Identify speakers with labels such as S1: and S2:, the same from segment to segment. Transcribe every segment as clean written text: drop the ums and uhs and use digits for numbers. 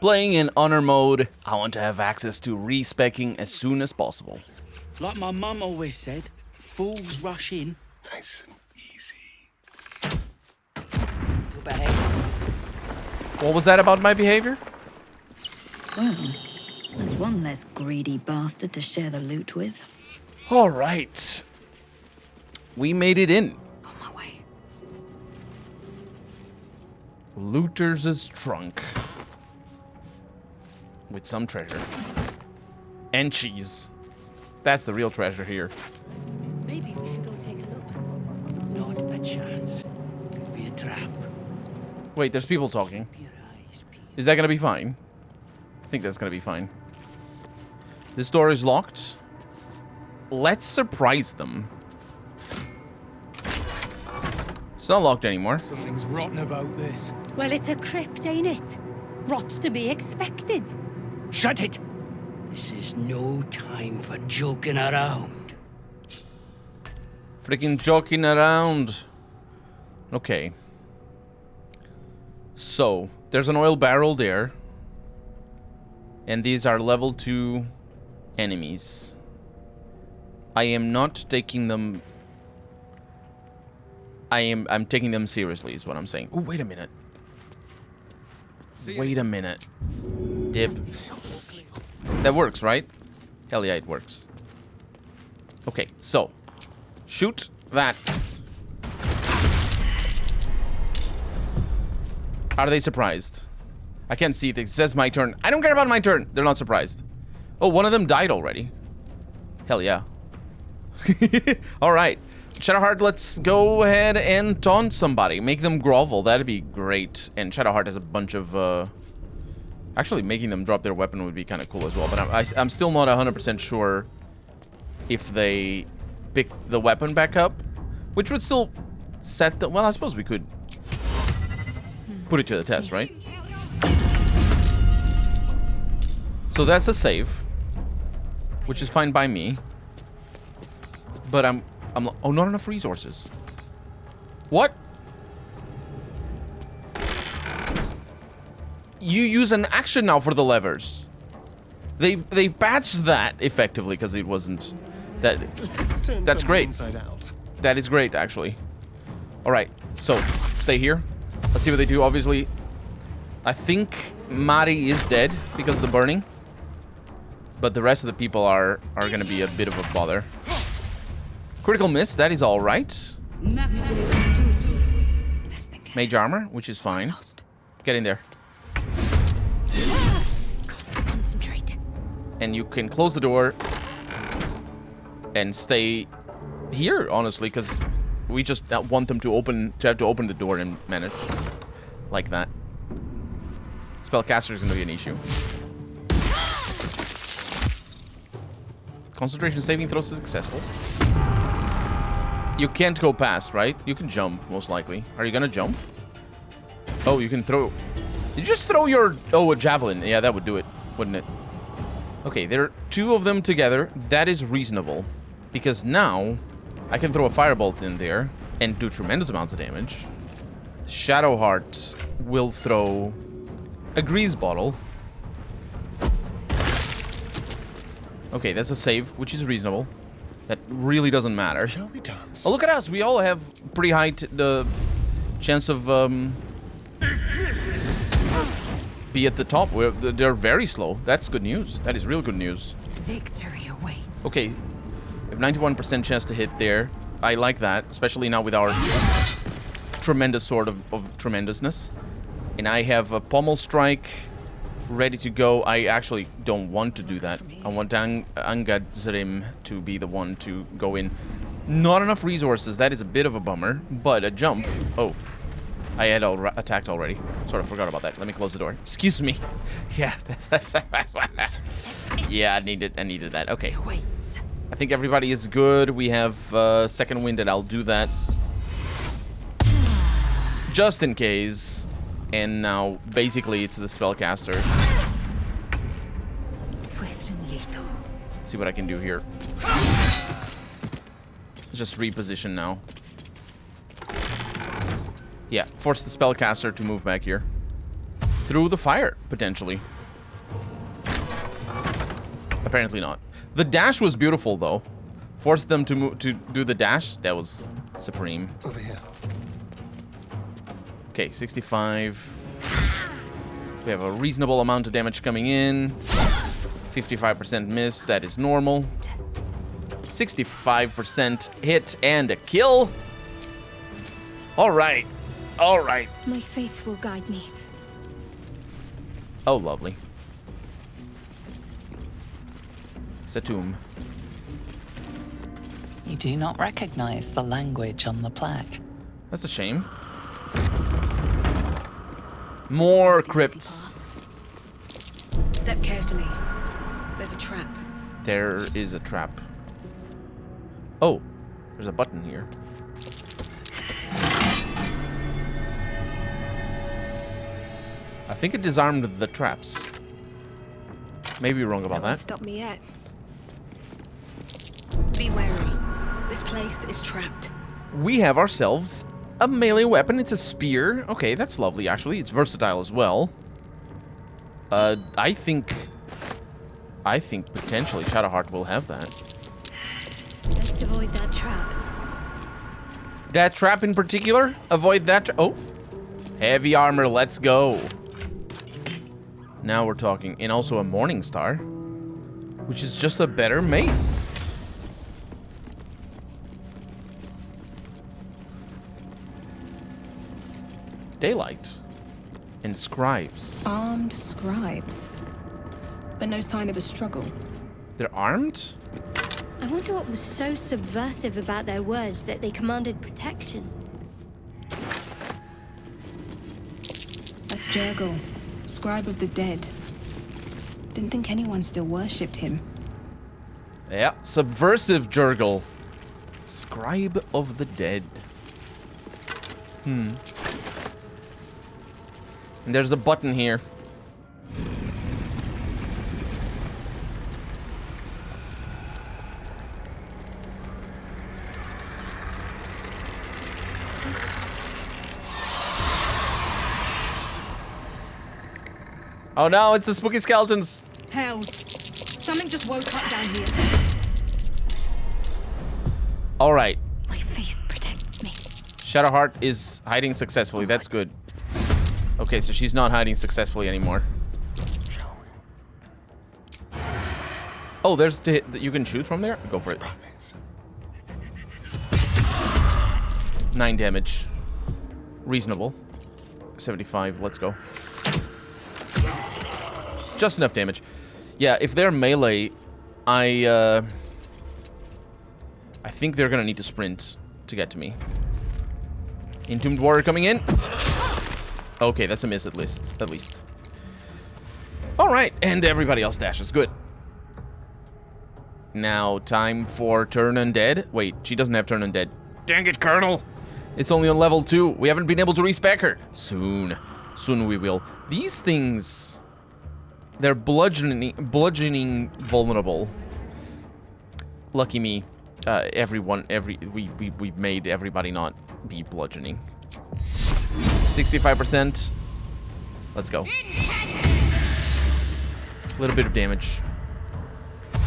S1: Playing in honor mode, I want to have access to respecing as soon as possible.
S2: Like my mum always said, fools rush in.
S3: Nice and easy.
S4: Your behavior.
S1: What was that about my behavior?
S5: Well, there's one less greedy bastard to share the loot with.
S1: All right. We made it in.
S5: On my way.
S1: Looter's trunk. With some treasure. And cheese. That's the real treasure here.
S5: Maybe we should go take a look.
S2: Not a chance. Could be a trap.
S1: Wait, there's people talking.
S2: Keep your eyes peeled.
S1: Is that gonna be fine? I think that's gonna be fine. This door is locked. Let's surprise them. It's not locked anymore.
S3: Something's rotten about this.
S6: Well, it's a crypt, ain't it? Rot's to be expected.
S2: Shut it! This is no time for joking around.
S1: Freaking joking around. Okay. So, there's an oil barrel there. And these are level 2 enemies. I am not taking them... I'm taking them seriously is what I'm saying. Oh, wait a minute. Wait a minute. Dip. That works, right? Hell yeah, it works. Okay, so. Shoot that. Are they surprised? I can't see it. It says my turn. I don't care about my turn. They're not surprised. Oh, one of them died already. Hell yeah. Alright. Shadowheart, let's go ahead and taunt somebody. Make them grovel. That'd be great. And Shadowheart has a bunch of... Actually, making them drop their weapon would be kind of cool as well. But I'm still not 100% sure if they pick the weapon back up. Which would still set the... Well, I suppose we could put it to the test, right? So that's a save. Which is fine by me. But I'm oh, not enough resources. What? You use an action now for the levers. They patched that effectively because it wasn't that. That's great.
S3: Inside out.
S1: That is great, actually. All right, so stay here. Let's see what they do. Obviously, I think Mari is dead because of the burning, but the rest of the people are gonna be a bit of a bother. Critical miss. That is all right. Mage armor, which is fine. Get in there.
S6: Concentrate.
S1: And you can close the door and stay here, honestly, because we just want them to have to open the door and manage like that. Spellcaster is going to be an issue. Concentration saving throws successful. You can't go past, right? You can jump, most likely. Are you going to jump? Oh, you can throw... Did you just throw your... Oh, a javelin. Yeah, that would do it, wouldn't it? Okay, there are 2 of them together. That is reasonable. Because now, I can throw a firebolt in there and do tremendous amounts of damage. Shadowheart will throw a grease bottle. Okay, that's a save, which is reasonable. That really doesn't matter.
S3: Shall we dance?
S1: Oh, look at us. We all have pretty high the chance of be at the top. They're very slow. That's good news. That is real good news.
S6: Victory awaits.
S1: Okay, we have 91% chance to hit there. I like that, especially now with our tremendous sword of tremendousness. And I have a pommel strike ready to go. I actually don't want to do that. I want Angadzrim to be the one to go in. Not enough resources. That is a bit of a bummer. But a jump. Oh. I had attacked already. Sort of forgot about that. Let me close the door. Excuse me. Yeah. Yeah, I needed that. Okay. I think everybody is good. We have second wind, and I'll do that just in case. And now, basically, it's the spellcaster.
S6: Swift and lethal.
S1: See what I can do here. Just reposition now. Yeah, force the spellcaster to move back here. through the fire, potentially. Apparently not. The dash was beautiful, though. Forced them to move, to do the dash. That was supreme.
S3: Over here.
S1: Okay, 65. We have a reasonable amount of damage coming in. 55% miss. That is normal. 65% hit and a kill. All right. All right.
S6: My faith will guide me.
S1: Oh, lovely. It's a tomb.
S4: You do not recognize the language on the plaque.
S1: That's a shame. More crypts.
S7: Step carefully. There's a trap.
S1: There is a trap. Oh, there's a button here. I think it disarmed the traps. Maybe wrong about
S7: No one
S1: that.
S7: stopped me yet. Be wary. This place is trapped.
S1: We have ourselves a melee weapon. It's a spear. Okay, that's lovely, actually. It's versatile as well. I think potentially Shadowheart will have that.
S6: Best avoid that trap.
S1: That trap in particular? Avoid that. Oh. Heavy armor. Let's go. Now we're talking. And also a Morning Star, which is just a better mace. Daylight. And scribes.
S7: Armed scribes. But no sign of a struggle.
S1: They're armed?
S6: I wonder what was so subversive about their words that they commanded protection.
S7: That's Jergal, scribe of the dead. Didn't think anyone still worshipped him.
S1: Yeah, subversive Jergal. Scribe of the dead. And there's a button here. Oh no, it's the spooky skeletons.
S7: Hells. Something just woke up down here.
S1: All right.
S6: My faith protects me.
S1: Shadowheart is hiding successfully. That's good. Okay, so she's not hiding successfully anymore. Oh, there's to hit that you can shoot from there? Go for it. 9 damage. Reasonable. 75, let's go. Just enough damage. Yeah, if they're melee, I think they're gonna need to sprint to get to me. Entombed Warrior coming in. Okay, that's a miss at least. Alright, and everybody else dashes. Good. Now, time for Turn Undead. Wait, she doesn't have Turn Undead. Dang it, Colonel! It's only on level 2. We haven't been able to respec her. Soon. Soon we will. These things... They're bludgeoning vulnerable. Lucky me. We made everybody not be bludgeoning. 65%. Let's go. A little bit of damage.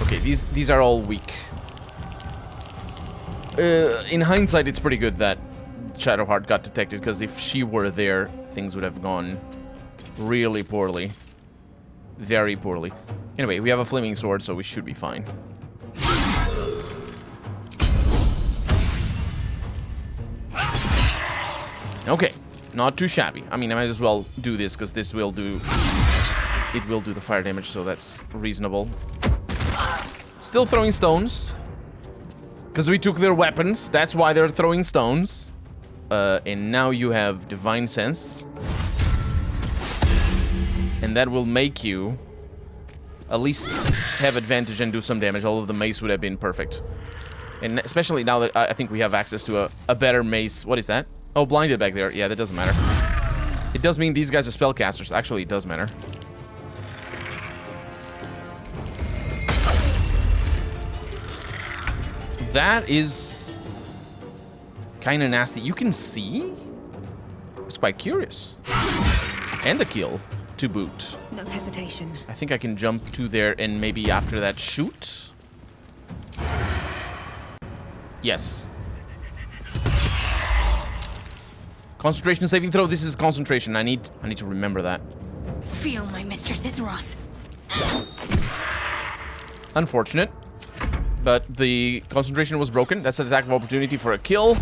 S1: Okay, these are all weak. In hindsight, it's pretty good that Shadowheart got detected, because if she were there, things would have gone really poorly. Very poorly. Anyway, we have a flaming sword, so we should be fine. Okay, not too shabby. I mean, I might as well do this, because this will do... It will do the fire damage, so that's reasonable. Still throwing stones. Because we took their weapons. That's why they're throwing stones. And now you have Divine Sense. And that will make you at least have advantage and do some damage. All of the mace would have been perfect. And especially now that I think we have access to a better mace. What is that? Oh, blinded back there. Yeah, that doesn't matter. It does mean these guys are spellcasters. Actually, it does matter. That is kind of nasty. You can see? I was quite curious. And a kill. to boot.
S7: No hesitation.
S1: I think I can jump to there and maybe after that shoot. Yes. Concentration saving throw. This is concentration. I need to remember that.
S6: Feel my mistress's wrath.
S1: Unfortunate. But the concentration was broken. That's an attack of opportunity for a kill.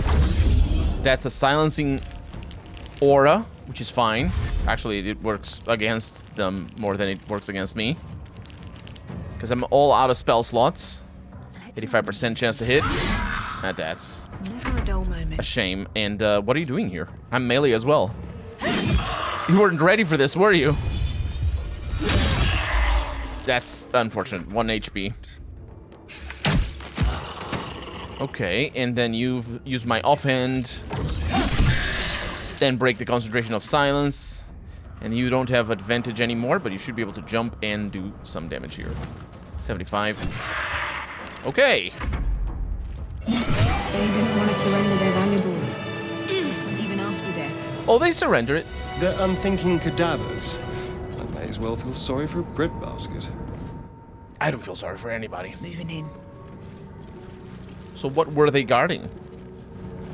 S1: That's a silencing aura, which is fine. Actually, it works against them more than it works against me. Because I'm all out of spell slots. 85% chance to hit. That's
S7: Never a dull moment.
S1: a shame. And what are you doing here? I'm melee as well. You weren't ready for this, were you? That's unfortunate. 1 HP. Okay, and then you've used my offhand. Then break the concentration of silence. And you don't have advantage anymore, but you should be able to jump and do some damage here. 75. Okay.
S7: They didn't want to surrender their valuables. Even after death.
S1: Oh, they surrender it.
S3: They're unthinking cadavers. I may as well feel sorry for a breadbasket.
S1: I don't feel sorry for anybody.
S7: Moving in.
S1: So what were they guarding?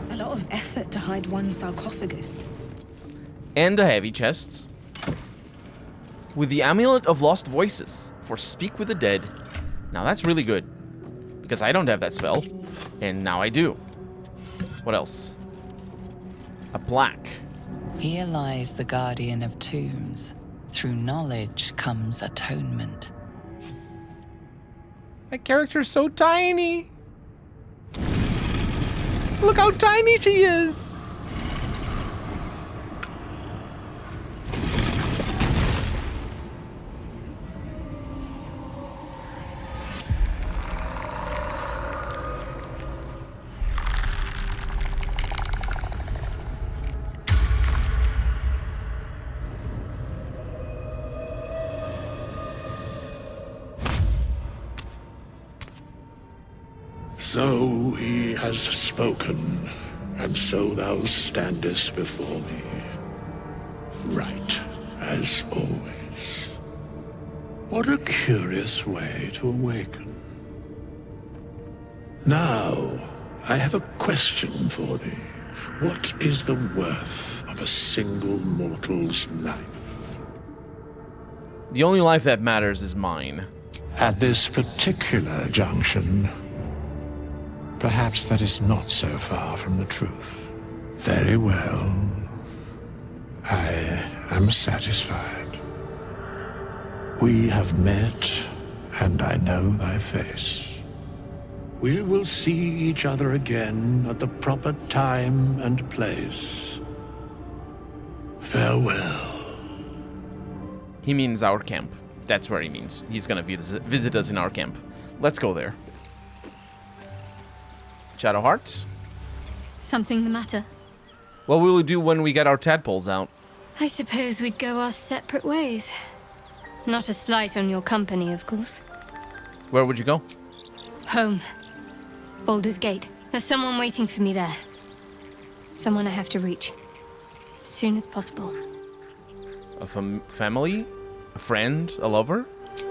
S7: A lot of effort to hide one sarcophagus.
S1: And a heavy chest. With the Amulet of Lost Voices for Speak with the Dead. Now that's really good. Because I don't have that spell. And now I do. What else? A plaque.
S4: Here lies the guardian of tombs. Through knowledge comes atonement.
S1: That character's so tiny. Look how tiny she is.
S8: So he has spoken, and so thou standest before me. Right, as always. What a curious way to awaken. Now, I have a question for thee. What is the worth of a single mortal's life?
S1: The only life that matters is mine.
S8: At this particular junction, perhaps that is not so far from the truth. Very well. I am satisfied. We have met, and I know thy face. We will see each other again at the proper time and place. Farewell.
S1: He means our camp. That's where he means. He's gonna visit us in our camp. Let's go there. Shadow Hearts?
S6: Something the matter?
S1: What will we do when we get our tadpoles out?
S6: I suppose we'd go our separate ways. Not a slight on your company, of course.
S1: Where would you go?
S6: Home. Baldur's Gate. There's someone waiting for me there. Someone I have to reach. As soon as possible.
S1: A family? A friend? A lover?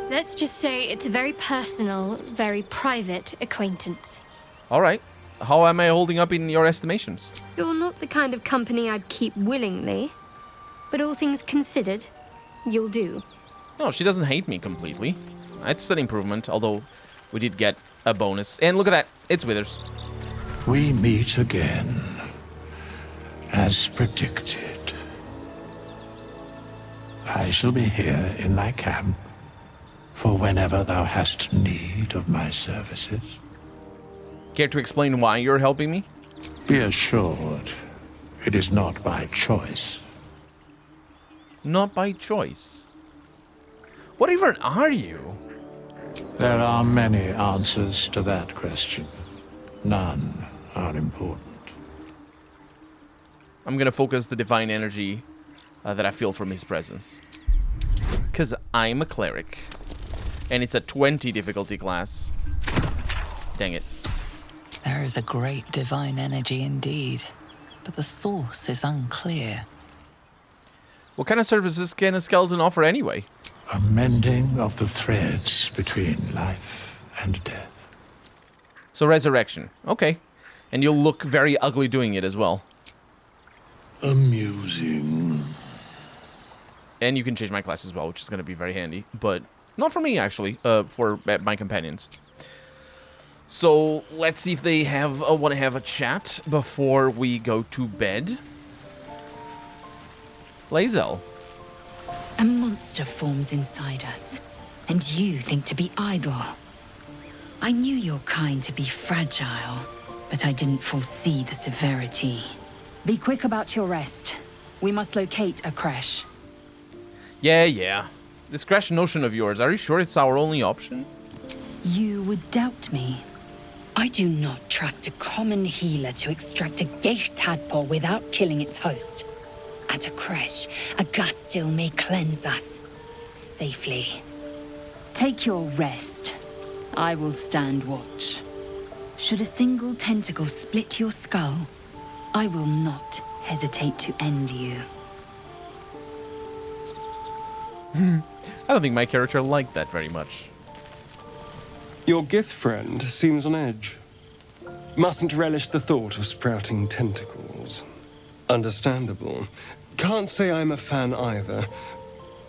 S6: Let's just say it's a very personal, very private acquaintance.
S1: Alright. How am I holding up in your estimations?
S6: You're not the kind of company I'd keep willingly. But all things considered, you'll do.
S1: No, she doesn't hate me completely. It's an improvement, although we did get a bonus. And look at that. It's Withers.
S8: We meet again, as predicted. I shall be here in thy camp for whenever thou hast need of my services.
S1: Care to explain why you're helping me?
S8: Be assured, it is not by choice.
S1: Not by choice. What even are you?
S8: There are many answers to that question. None are important.
S1: I'm gonna focus the divine energy that I feel from his presence. Because I'm a cleric. And it's a 20 difficulty class. Dang it.
S4: There is a great divine energy indeed, but the source is unclear.
S1: What kind of services can a skeleton offer anyway?
S8: A mending of the threads between life and death.
S1: So resurrection. Okay. And you'll look very ugly doing it as well.
S8: Amusing.
S1: And you can change my class as well, which is going to be very handy. But not for me, actually. For my companions. So let's see if they want to have a chat before we go to bed. Lae'zel.
S9: A monster forms inside us, and you think to be idle. I knew your kind to be fragile, but I didn't foresee the severity. Be quick about your rest. We must locate a crash.
S1: Yeah. This crash notion of yours, are you sure it's our only option?
S9: You would doubt me. I do not trust a common healer to extract a gate tadpole without killing its host. At a crash, a gust still may cleanse us safely. Take your rest. I will stand watch. Should a single tentacle split your skull, I will not hesitate to end you.
S1: I don't think my character liked that very much.
S3: Your Gith friend seems on edge. Mustn't relish the thought of sprouting tentacles. Understandable. Can't say I'm a fan either.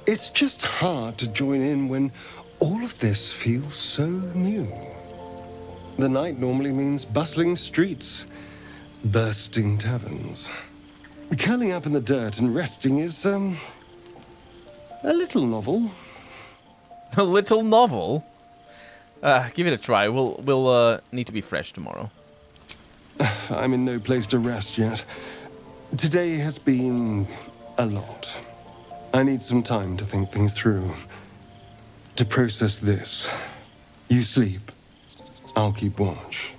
S3: It's just hard to join in when all of this feels so new. The night normally means bustling streets, bursting taverns. Curling up in the dirt and resting is, a little novel.
S1: A little novel? Give it a try. We'll need to be fresh tomorrow.
S3: I'm in no place to rest yet. Today has been a lot. I need some time to think things through. To process this. You sleep. I'll keep watch.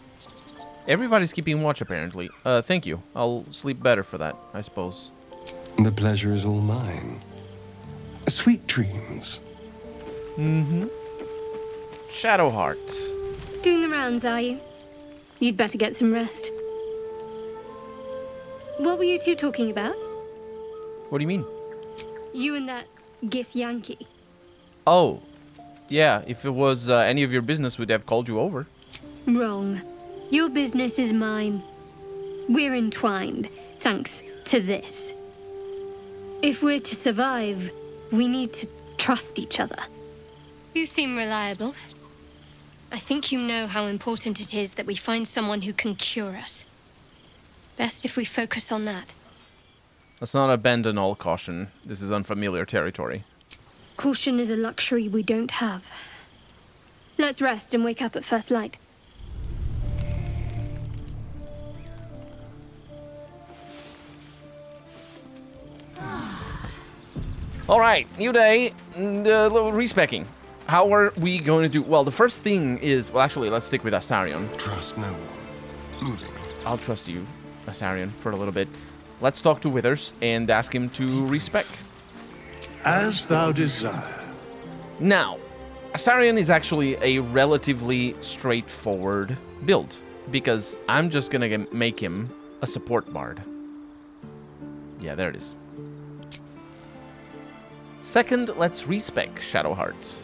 S1: Everybody's keeping watch, apparently. Thank you. I'll sleep better for that, I suppose.
S3: The pleasure is all mine. Sweet dreams.
S1: Shadowheart.
S6: Doing the rounds, are you? You'd better get some rest. What were you two talking about?
S1: What do you mean?
S6: You and that Gith Yankee.
S1: Oh. Yeah, if it was any of your business, we'd have called you over.
S6: Wrong. Your business is mine. We're entwined, thanks to this. If we're to survive, we need to trust each other. You seem reliable. I think you know how important it is that we find someone who can cure us. Best if we focus on that.
S1: Let's not abandon all caution. This is unfamiliar territory.
S6: Caution is a luxury we don't have. Let's rest and wake up at first light.
S1: All right, new day, little respecing. How are we going to do? Well, the first thing is, well, actually, let's stick with Astarion.
S3: Trust no one. Moving.
S1: I'll trust you, Astarion, for a little bit. Let's talk to Withers and ask him to respec.
S8: As thou desire.
S1: Now, Astarion is actually a relatively straightforward build, because I'm just gonna make him a support bard. Yeah, there it is. Second, let's respec Shadowheart.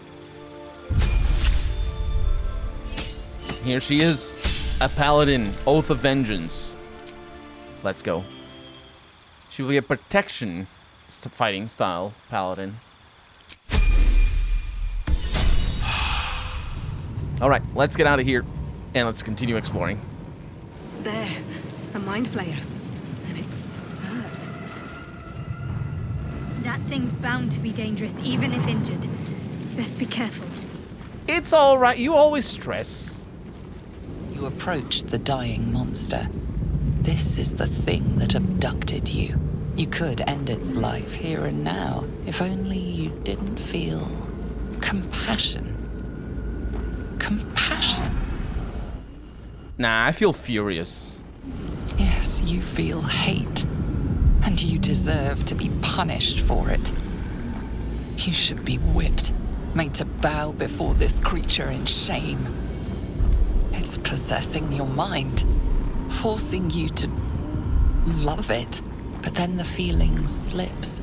S1: Here she is, a paladin, Oath of Vengeance. Let's go. She will be a protection fighting style paladin. All right, let's get out of here and let's continue exploring.
S7: There, a mind flayer. And it's hurt.
S6: That thing's bound to be dangerous, even if injured. Best be careful.
S1: It's all right. You always stress.
S4: You approach the dying monster. This is the thing that abducted you. You could end its life here and now, if only you didn't feel compassion. Compassion?
S1: Nah, I feel furious.
S4: Yes, you feel hate. And you deserve to be punished for it. You should be whipped, made to bow before this creature in shame. It's possessing your mind, forcing you to love it, but then the feeling slips.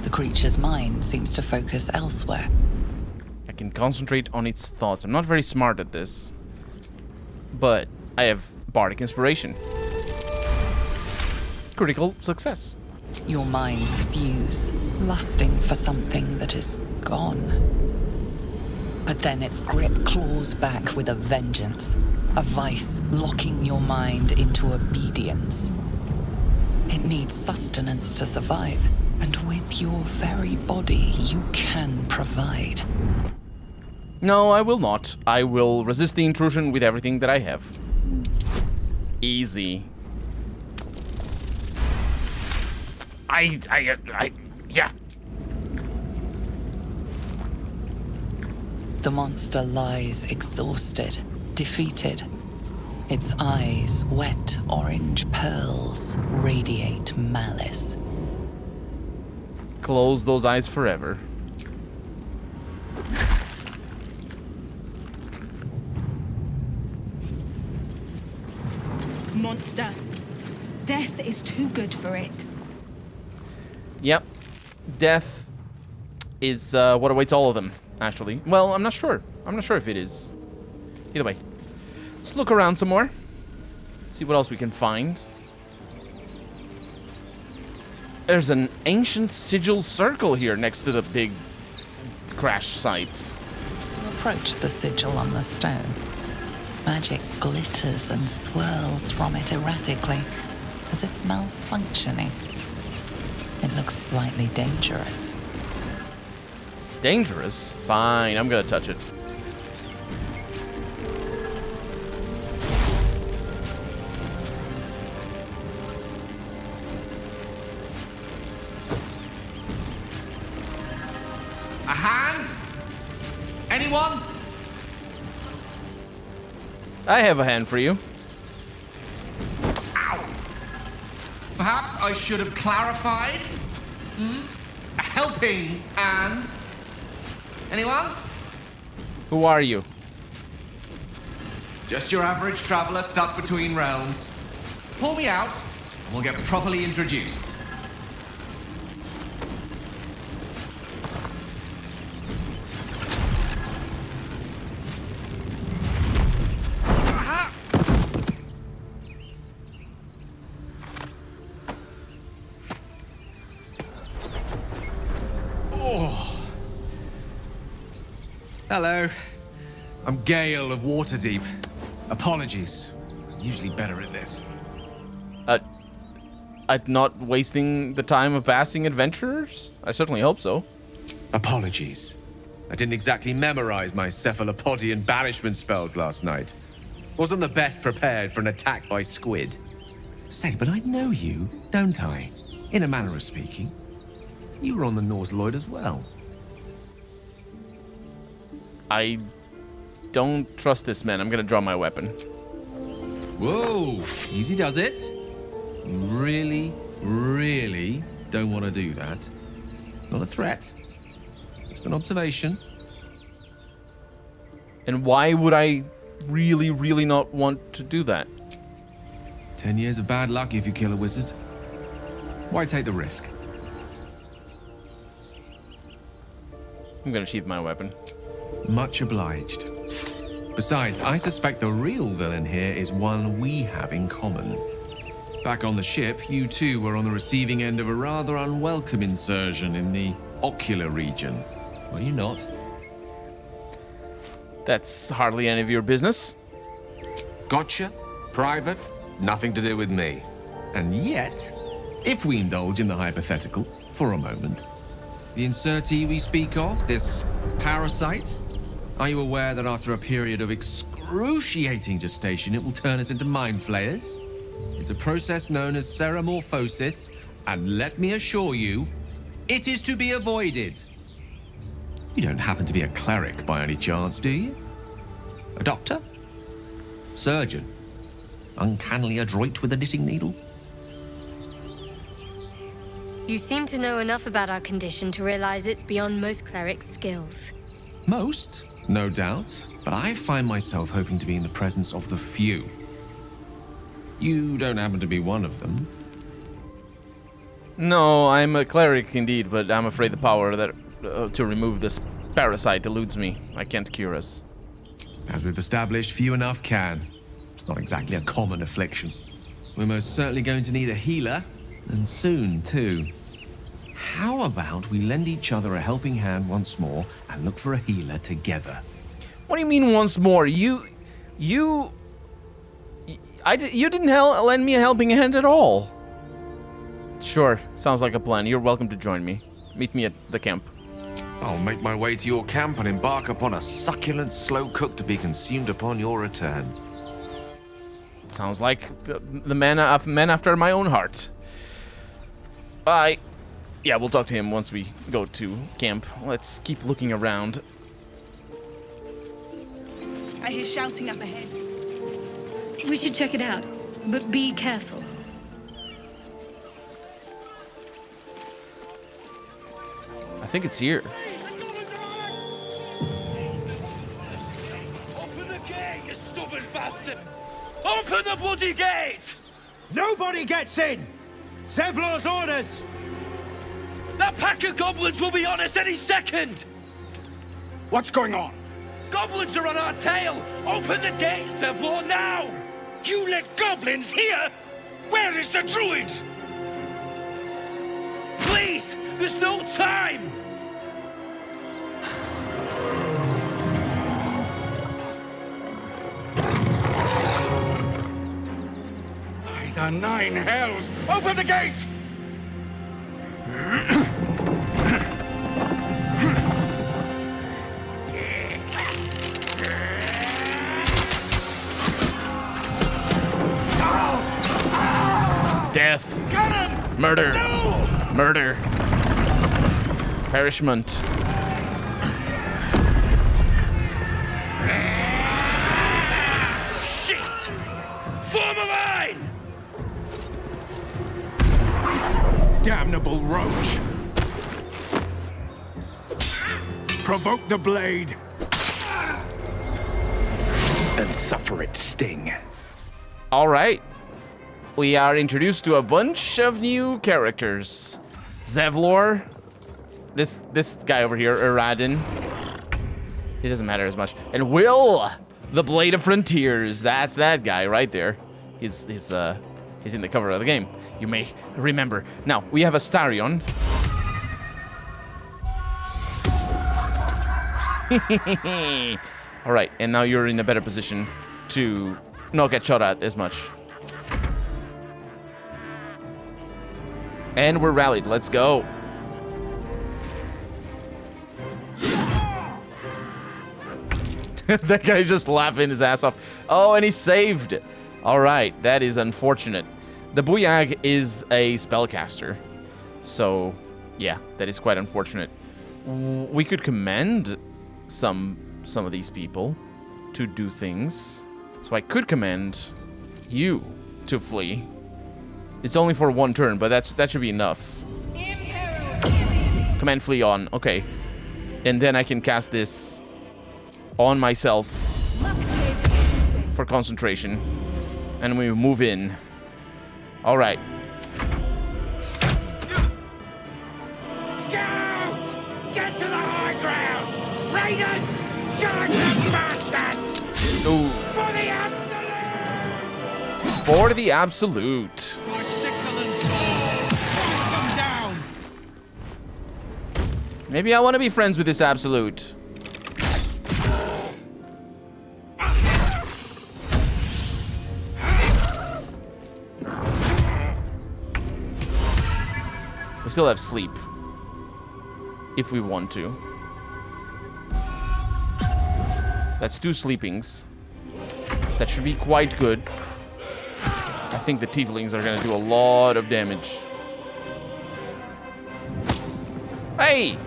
S4: The creature's mind seems to focus elsewhere.
S1: I can concentrate on its thoughts. I'm not very smart at this, but I have bardic inspiration. Critical success.
S4: Your minds fuse, lusting for something that is gone. But then its grip claws back with a vengeance, a vice locking your mind into obedience. It needs sustenance to survive, and with your very body, you can provide.
S1: No, I will not. I will resist the intrusion with everything that I have. Easy. Yeah.
S4: The monster lies exhausted, defeated. Its eyes, wet orange pearls, radiate malice.
S1: Close those eyes forever.
S7: Monster. Death is too good for it.
S1: Yep. Death is what awaits all of them, actually. Well, I'm not sure. I'm not sure if it is. Either way. Let's look around some more. See what else we can find. There's an ancient sigil circle here next to the big crash site.
S4: You approach the sigil on the stone. Magic glitters and swirls from it erratically, as if malfunctioning. It looks slightly dangerous.
S1: Dangerous? Fine, I'm gonna touch it.
S10: A hand? Anyone?
S1: I have a hand for you.
S10: Ow! Perhaps I should have clarified? A helping hand? Anyone?
S1: Who are you?
S10: Just your average traveler stuck between realms. Pull me out, and we'll get properly introduced. Hello. I'm Gale of Waterdeep. Apologies. I'm usually better at this.
S1: At not wasting the time of passing adventurers? I certainly hope so.
S10: Apologies. I didn't exactly memorize my cephalopodian banishment spells last night. Wasn't the best prepared for an attack by squid. Say, but I know you, don't I? In a manner of speaking. You were on the Norse Lloyd as well.
S1: I don't trust this man. I'm gonna draw my weapon.
S10: Whoa, easy does it. You really, really don't want to do that. Not a threat. Just an observation.
S1: And why would I really, really not want to do that?
S10: 10 years of bad luck if you kill a wizard. Why take the risk?
S1: I'm gonna sheath my weapon.
S10: Much obliged. Besides, I suspect the real villain here is one we have in common. Back on the ship, you two were on the receiving end of a rather unwelcome insertion in the ocular region. Were you not?
S1: That's hardly any of your business.
S10: Gotcha. Private. Nothing to do with me. And yet, if we indulge in the hypothetical for a moment, the insertee we speak of, this parasite, are you aware that after a period of excruciating gestation, it will turn us into mind flayers? It's a process known as ceremorphosis, and let me assure you, it is to be avoided. You don't happen to be a cleric by any chance, do you? A doctor? Surgeon? Uncannily adroit with a knitting needle?
S6: You seem to know enough about our condition to realize it's beyond most clerics' skills.
S10: Most, no doubt, but I find myself hoping to be in the presence of the few. You don't happen to be one of them.
S1: No, I'm a cleric indeed, but I'm afraid the power that to remove this parasite eludes me. I can't cure us.
S10: As we've established, few enough can. It's not exactly a common affliction. We're most certainly going to need a healer, and soon, too. How about we lend each other a helping hand once more and look for a healer together?
S1: What do you mean once more? You didn't lend me a helping hand at all. Sure, sounds like a plan. You're welcome to join me. Meet me at the camp.
S10: I'll make my way to your camp and embark upon a succulent slow cook to be consumed upon your return.
S1: Sounds like the man after my own heart. Bye. Yeah, we'll talk to him once we go to camp. Let's keep looking around.
S7: I hear shouting up ahead.
S6: We should check it out, but be careful.
S1: I think it's here.
S11: Open the gate, you stubborn bastard! Open the bloody gate!
S12: Nobody gets in! Zevlor's orders!
S11: That pack of goblins will be on us any second!
S12: What's going on?
S11: Goblins are on our tail! Open the gate, Zevlor, now! You let goblins here? Where is the druid? Please! There's no time!
S12: By the 9 hells! Open the gates!
S1: Death. Murder. No! Murder. Perishment.
S11: Shit! Form a line!
S12: Damnable roach! Provoke the blade! And suffer its sting.
S1: All right. We are introduced to a bunch of new characters. Zevlor. This guy over here, Eradin. He doesn't matter as much. And Will, the Blade of Frontiers. That's that guy right there. He's in the cover of the game. You may remember. Now, we have Astarion. All right, and now you're in a better position to not get shot at as much. And we're rallied. Let's go. That guy's just laughing his ass off. Oh, and he's saved. All right, that is unfortunate. The Buyag is a spellcaster. So, yeah, that is quite unfortunate. We could command some of these people to do things. So I could command you to flee. It's only for 1 turn, but that should be enough. Command flee on. Okay. And then I can cast this on myself for concentration. And we move in. All right.
S11: Scouts! Get to the high ground! Raiders! Charge the bastards!
S1: Ooh.
S11: For the absolute!
S1: For the absolute.
S11: My sickle and sword! Come down!
S1: Maybe I want to be friends with this absolute. We still have sleep. If we want to. That's 2 sleepings. That should be quite good. I think the tieflings are going to do a lot of damage. Hey!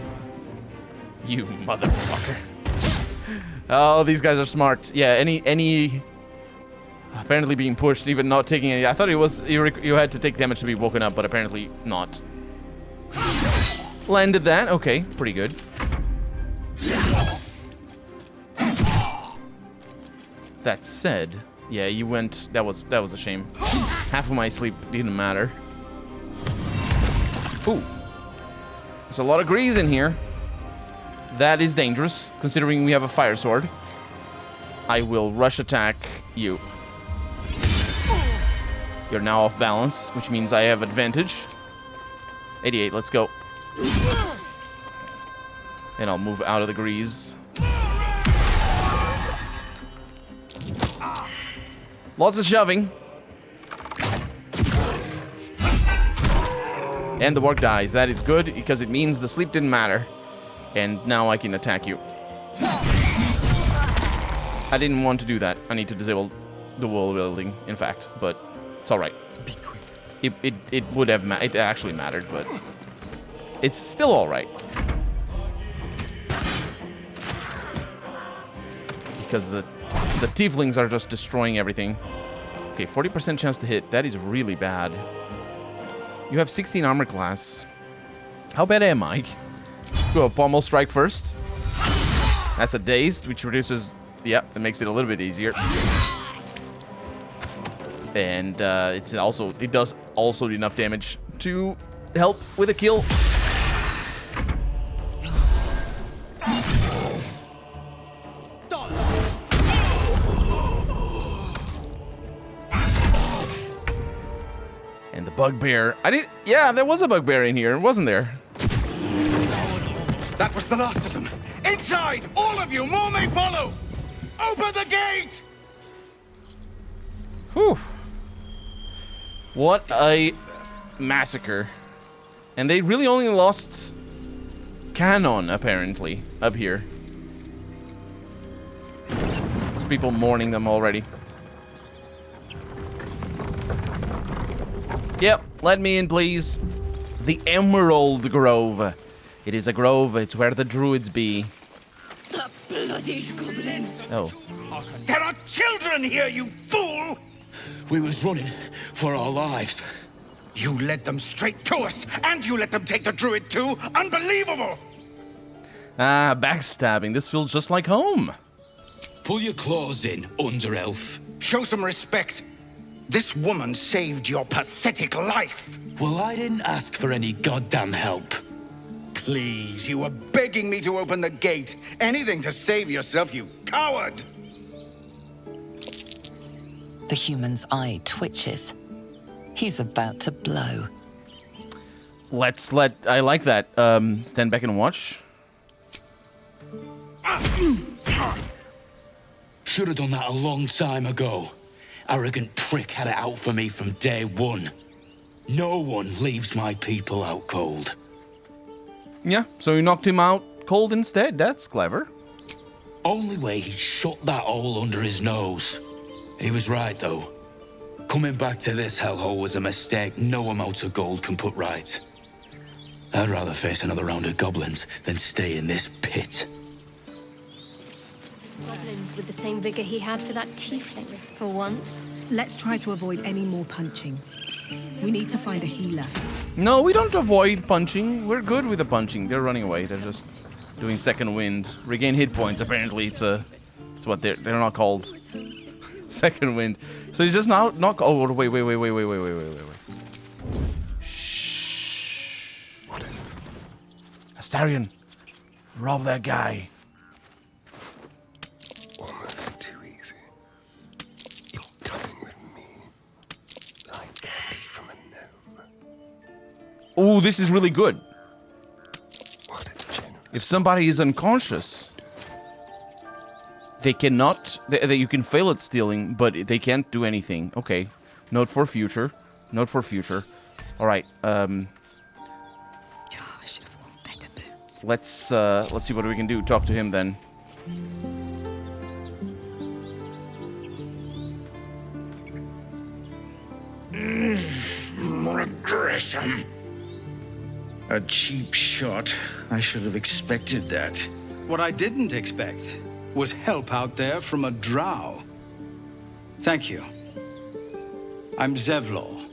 S1: You motherfucker. Oh, these guys are smart. Yeah, any apparently being pushed, even not taking any. I thought it was you had to take damage to be woken up, but apparently not. Landed that. Okay, pretty good. That said, yeah, you went. That was a shame. Half of my sleep didn't matter. Ooh. There's a lot of grease in here. That is dangerous, considering we have a fire sword. I will rush attack you. You're now off balance, which means I have advantage. 88, let's go. And I'll move out of the grease. Lots of shoving. And the work dies. That is good, because it means the sleep didn't matter. And now I can attack you. I didn't want to do that. I need to disable the wall building, in fact, but it's alright.
S11: Be quick.
S1: It would have it actually mattered, but it's still alright. Because the tieflings are just destroying everything. Okay, 40% chance to hit. That is really bad. You have 16 armor class. How bad am I? Let's go a pommel strike first. That's a dazed, which reduces... Yeah, that makes it a little bit easier. And it does also enough damage to help with a kill. And the bugbear. Yeah, there was a bugbear in here, wasn't there?
S12: That was the last of them. Inside! All of you! More may follow! Open the gate!
S1: Whew. What a massacre. And they really only lost Cannon, apparently, up here. There's people mourning them already. Yep, let me in, please. The Emerald Grove. It is a grove. It's where the druids be.
S2: The bloody goblin!
S1: Oh.
S12: There are children here, you fool!
S11: We was running for our lives.
S12: You led them straight to us, and you let them take the druid too? Unbelievable!
S1: Ah, backstabbing. This feels just like home.
S11: Pull your claws in, under-elf.
S12: Show some respect. This woman saved your pathetic life.
S11: Well, I didn't ask for any goddamn help.
S12: Please, you were begging me to open the gate. Anything to save yourself, you coward!
S4: The human's eye twitches. He's about to blow.
S1: I like that. Stand back and watch.
S11: Should have done that a long time ago. Arrogant prick had it out for me from day one. No one leaves my people out cold.
S1: Yeah, so you knocked him out cold instead. That's clever.
S11: Only way he'd shut that hole under his nose. He was right, though. Coming back to this hellhole was a mistake no amount of gold can put right. I'd rather face another round of goblins than stay in this pit.
S6: Goblins with the same vigor he had for that tiefling, for once.
S7: Let's try to avoid any more punching. We need to find a healer.
S1: No, we don't avoid punching. We're good with the punching. They're running away. They're just doing second wind. Regain hit points, apparently. It's what they're not called. Second wind. So he's just not oh, wait. Shh.
S3: What is it?
S1: Astarion, rob that guy.
S3: Almost too easy. You're coming with me. Like candy from a gnome.
S1: Ooh, this is really good.
S3: What a generous.
S1: If somebody is unconscious, they cannot... you can fail at stealing, but they can't do anything. Okay. Note for future. Note for future. Alright,
S7: I should have worn better boots.
S1: let's see what we can do. Talk to him then.
S12: Regression. A cheap shot. I should have expected that.
S13: What I didn't expect was help out there from a drow. Thank you. I'm Zevlor.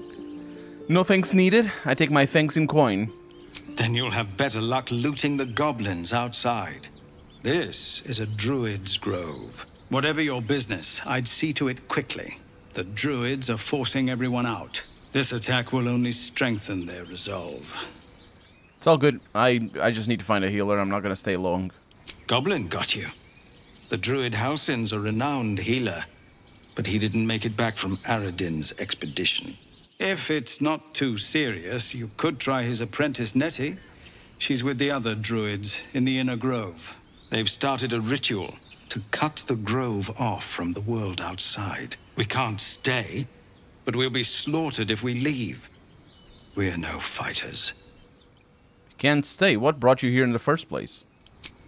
S1: No thanks needed. I take my thanks in coin.
S13: Then you'll have better luck looting the goblins outside. This is a druid's grove. Whatever your business, I'd see to it quickly. The druids are forcing everyone out. This attack will only strengthen their resolve.
S1: It's all good. I just need to find a healer. I'm not going to stay long.
S13: Goblin got you. The druid Halsin's a renowned healer, but he didn't make it back from Aradin's expedition. If it's not too serious, you could try his apprentice Nettie. She's with the other druids in the inner grove. They've started a ritual to cut the grove off from the world outside. We can't stay, but we'll be slaughtered if we leave. We're no fighters.
S1: Can't stay. What brought you here in the first place?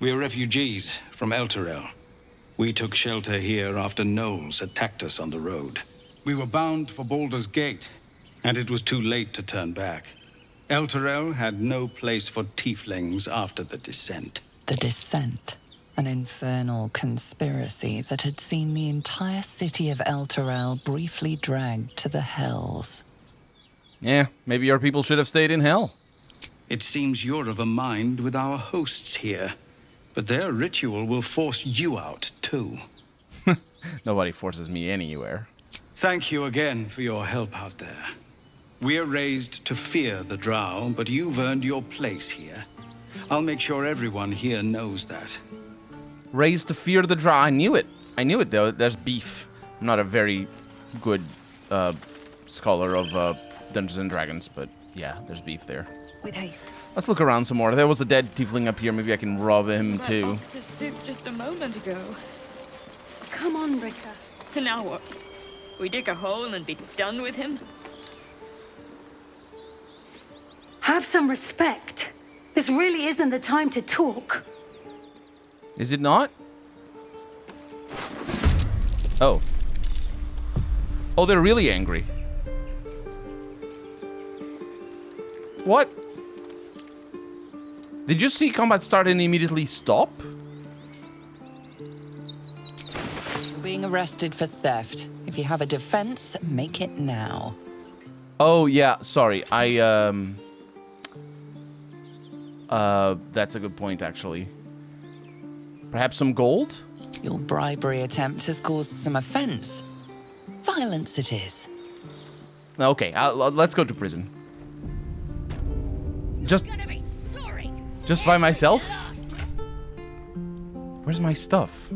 S13: We're refugees from Elturel. We took shelter here after gnolls attacked us on the road. We were bound for Baldur's Gate, and it was too late to turn back. Elturel had no place for tieflings after the descent.
S4: The Descent. An infernal conspiracy that had seen the entire city of Elturel briefly dragged to the hells.
S1: Yeah, maybe our people should have stayed in hell.
S13: It seems you're of a mind with our hosts here, but their ritual will force you out, too.
S1: Nobody forces me anywhere.
S13: Thank you again for your help out there. We're raised to fear the Drow, but you've earned your place here. I'll make sure everyone here knows that.
S1: Raised to fear the Drow. I knew it. I knew it, though. There's beef. I'm not a very good scholar of Dungeons and Dragons, but yeah, there's beef there.
S7: With haste.
S1: Let's look around some more. There was a dead tiefling up here. Maybe I can rob him, too.
S14: Off to soup just a moment ago.
S5: Come on, Ricker.
S14: Now what? We dig a hole and be done with him?
S6: Have some respect. This really isn't the time to talk.
S1: Is it not? Oh. Oh, they're really angry. What? Did you see combat start and immediately stop?
S4: You're being arrested for theft. If you have a defense, make it now.
S1: Oh, yeah, sorry. That's a good point, actually. Perhaps some gold?
S4: Your bribery attempt has caused some offense. Violence it is.
S1: Okay, let's go to prison. Just by myself? Where's my stuff?